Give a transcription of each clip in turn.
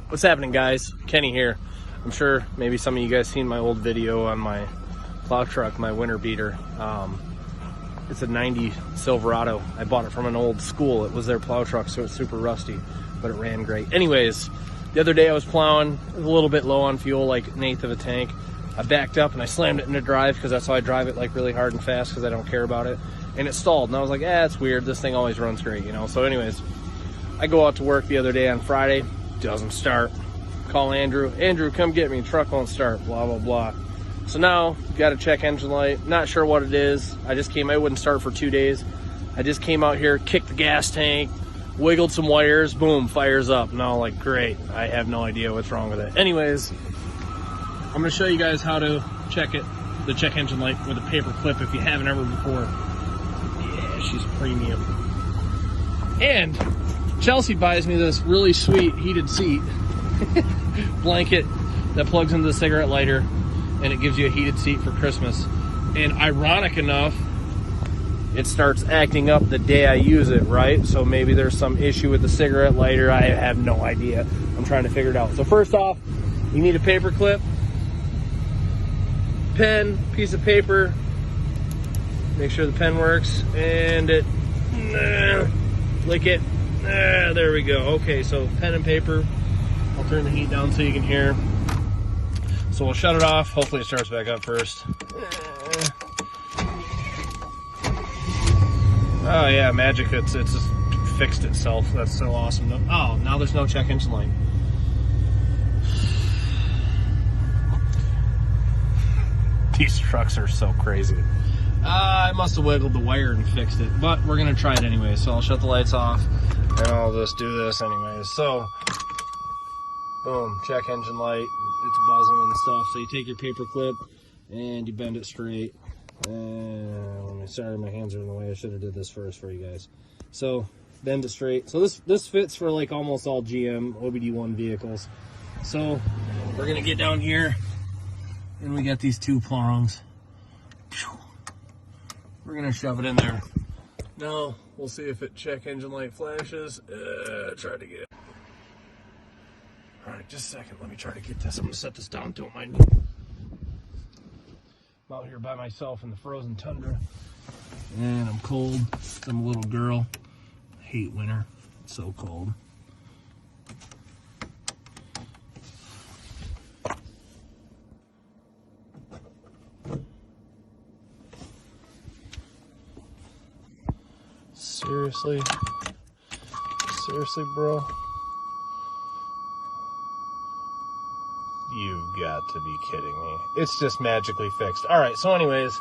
What's happening, guys? Kenny here. I'm sure maybe some of you guys seen my old video on my plow truck, my winter beater. It's a 90 Silverado. I bought it from an old school. It was their plow truck, so it's super rusty, but it ran great. Anyways, the other day I was plowing, it was a little bit low on fuel, like 1/8 of a tank. I backed up and I slammed it into drive because that's how I drive it, like really hard and fast because I don't care about it. And it stalled, and I was like, it's weird. This thing always runs great, you know? So anyways, I go out to work the other day on Friday, doesn't start. Call Andrew, come get me, truck won't start, blah, blah, blah. So now, got to check engine light, not sure what it is. I wouldn't start for 2 days. I just came out here, kicked the gas tank, wiggled some wires, boom, fires up. Now, like, great, I have no idea what's wrong with it. Anyways, I'm gonna show you guys how to check it, the check engine light with a paper clip if you haven't ever before. Yeah, she's premium. And Chelsea buys me this really sweet heated seat blanket that plugs into the cigarette lighter, and it gives you a heated seat for Christmas. And ironic enough, it starts acting up the day I use it, right? So maybe there's some issue with the cigarette lighter. I have no idea. I'm trying to figure it out. So first off, you need a paper clip, pen, piece of paper, make sure the pen works, and it, lick it. There we go. Okay, so pen and paper. I'll turn the heat down so you can hear. So we'll shut it off. Hopefully it starts back up first. Oh yeah, magic. It's just fixed itself. That's so awesome. Oh, now there's no check engine light. These trucks are so crazy. I must have wiggled the wire and fixed it, but we're gonna try it anyway. So I'll shut the lights off and I'll just do this anyways. So, boom, check engine light. It's buzzing and stuff. So you take your paper clip and you bend it straight. Sorry, my hands are in the way. I should have did this first for you guys. So bend it straight. So this fits for like almost all GM obd1 vehicles. So we're gonna get down here, and we got these two prongs. We're gonna shove it in there. Now we'll see if it check engine light flashes. Try to get it. All right, just a second. Let me try to get this. I'm gonna set this down. Don't mind me. I'm out here by myself in the frozen tundra, and I'm cold. I'm a little girl. I hate winter. It's so cold. Seriously? Seriously, bro? You've got to be kidding me. It's just magically fixed. All right, so anyways,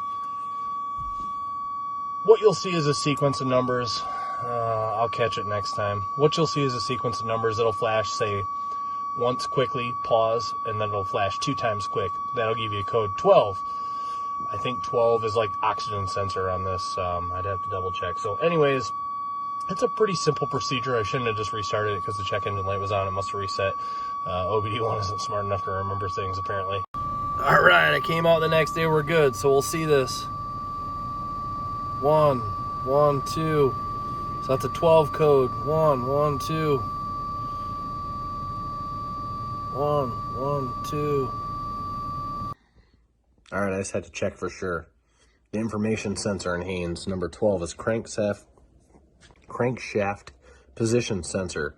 what you'll see is a sequence of numbers. I'll catch it next time. What you'll see is a sequence of numbers that'll flash, say, once quickly, pause, and then it'll flash 2 times quick. That'll give you a code 12. I think 12 is like oxygen sensor on this. I'd have to double check. So anyways, it's a pretty simple procedure. I shouldn't have just restarted it because the check engine light was on. It must have reset. obd1 isn't smart enough to remember things, apparently. All right, I came out the next day. We're good. So we'll see this. 1, 1, 2. So that's a 12 code. 1, 1, 2. 1, 1, 2. All right, I just had to check for sure. The information sensor in Haynes, number 12, is crankshaft position sensor.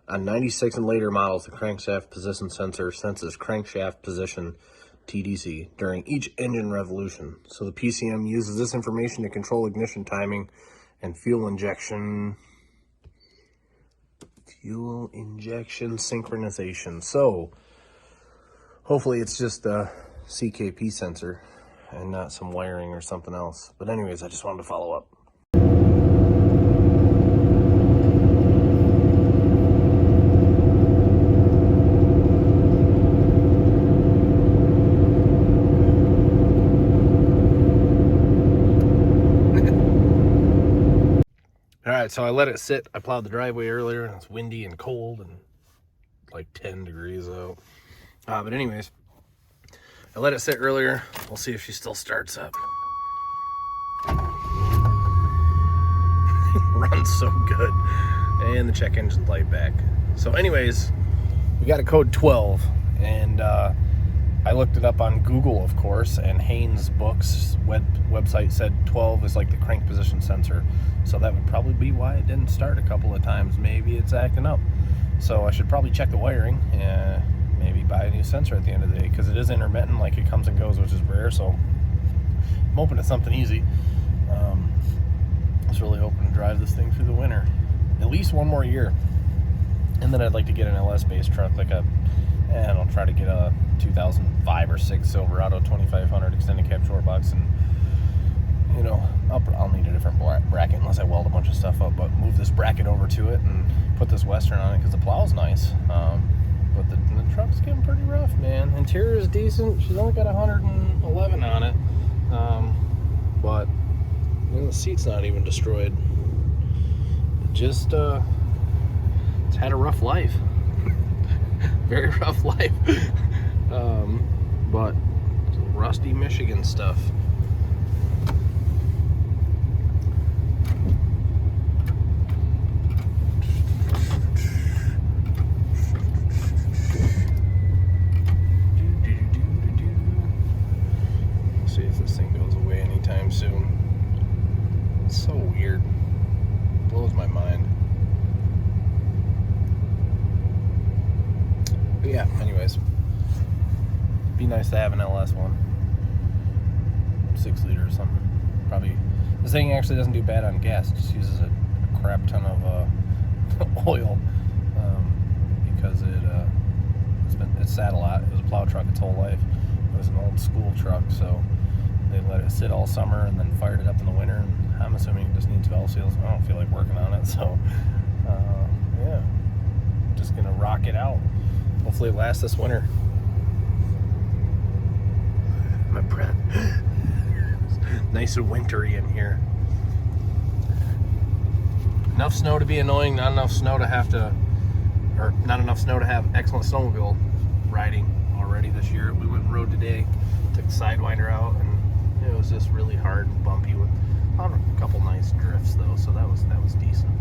On 96 and later models, the crankshaft position sensor senses crankshaft position TDC during each engine revolution. So the PCM uses this information to control ignition timing and fuel injection synchronization. So hopefully it's just a CKP sensor and not some wiring or something else. But anyways, I just wanted to follow up. All right, so I let it sit. I plowed the driveway earlier, and it's windy and cold and like 10 degrees out. But anyways, I let it sit earlier. We'll see if she still starts up. Runs so good. And the check engine light back. So anyways, we got a code 12, and I looked it up on Google, of course, and Haynes Books website said 12 is like the crank position sensor. So that would probably be why it didn't start a couple of times. Maybe it's acting up. So I should probably check the wiring and maybe buy a new sensor at the end of the day, because it is intermittent, like it comes and goes, which is rare. So I'm hoping it's something easy. I was really hoping to drive this thing through the winter, at least one more year. And then I'd like to get an LS-based truck, like and I'll try to get a 2005 or 6 Silverado 2500 extended cab short box, and you know, I'll need a different bracket unless I weld a bunch of stuff up, but move this bracket over to it and put this Western on it, because the plow's nice, but the truck's getting pretty rough, man. Interior is decent. She's only got 111 on it, but you know, the seat's not even destroyed. It just it's had a rough life. Very rough life. But rusty Michigan stuff. See if this thing goes away anytime soon. It's so weird. Blows my mind. But yeah, anyways, be nice to have an LS one, 6 liter or something. Probably this thing actually doesn't do bad on gas. It just uses a crap ton of oil, because it's sat a lot. It was a plow truck its whole life. It was an old school truck, so they let it sit all summer and then fired it up in the winter. And I'm assuming it just needs valve seals. I don't feel like working on it, so yeah, just gonna rock it out. Hopefully it lasts this winter. My breath. Nice and wintry in here. Enough snow to be annoying, not enough snow to have excellent snowmobile riding already this year. We went and rode today, took the Sidewinder out, and it was just really hard and bumpy with a couple nice drifts though, so that was decent.